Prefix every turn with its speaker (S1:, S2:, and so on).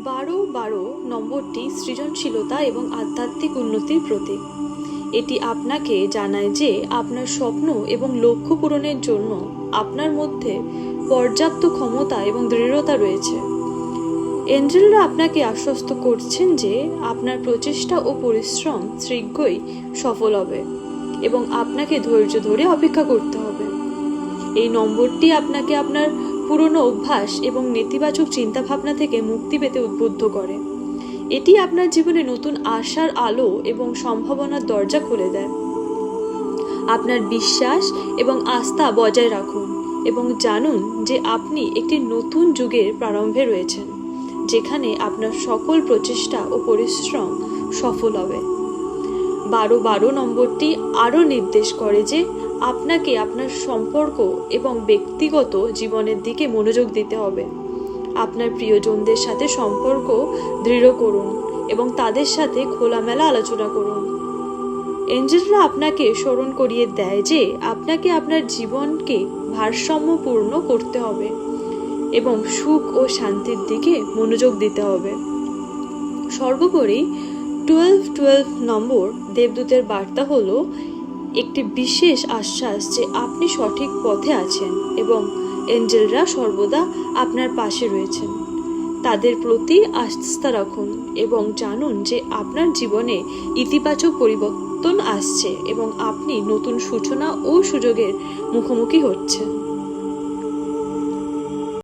S1: 12 নম্বরটি সৃজনশীলতা এবং আধ্যাত্মিক উন্নতির প্রতীক। এটি আপনাকে জানায় যে আপনার স্বপ্ন এবং লক্ষ্য পূরণের জন্য আপনার মধ্যে পর্যাপ্ত ক্ষমতা এবং দৃঢ়তা রয়েছে। এঞ্জেলরা আপনাকে আশ্বস্ত করছেন যে আপনার প্রচেষ্টা ও পরিশ্রম শীঘ্রই সফল হবে এবং আপনাকে ধৈর্য ধরে অপেক্ষা করতে হবে। এই নম্বরটি আপনাকে আপনার পুরনো অভ্যাস এবং নেতিবাচক চিন্তাভাবনা থেকে মুক্তি পেতে উদ্বুদ্ধ করে। এটি আপনার জীবনে নতুন আশার আলো এবং সম্ভাবনার দরজা খুলে দেয়। আপনার বিশ্বাস এবং আস্থা বজায় রাখুন এবং জানুন যে আপনি একটি নতুন যুগের প্রারম্ভে রয়েছেন, যেখানে আপনার সকল প্রচেষ্টা ও পরিশ্রম সফল হবে। 12 নম্বরটি আরও নির্দেশ করে যে আপনাকে আপনার সম্পর্ক এবং ব্যক্তিগত জীবনের দিকে মনোযোগ দিতে হবে। আপনার প্রিয়জনদের সাথে সম্পর্ক দৃঢ় করুন এবং তাদের সাথে খোলামেলা আলোচনা করুন। এঞ্জেলরা আপনাকে স্মরণ করিয়ে দেয় যে আপনাকে আপনার জীবনকে ভারসাম্যপূর্ণ করতে হবে এবং সুখ ও শান্তির দিকে মনোযোগ দিতে হবে। সর্বোপরি 12 নম্বর দেবদূতের বার্তা হলো একটি বিশেষ আশ্বাস যে আপনি সঠিক পথে আছেন এবং এঞ্জেলরা সর্বদা আপনার পাশে রয়েছেন। তাদের প্রতি আস্থা রাখুন এবং জানুন যে আপনার জীবনে ইতিবাচক পরিবর্তন আসছে এবং আপনি নতুন সূচনা ও সুযোগের মুখোমুখি হচ্ছেন।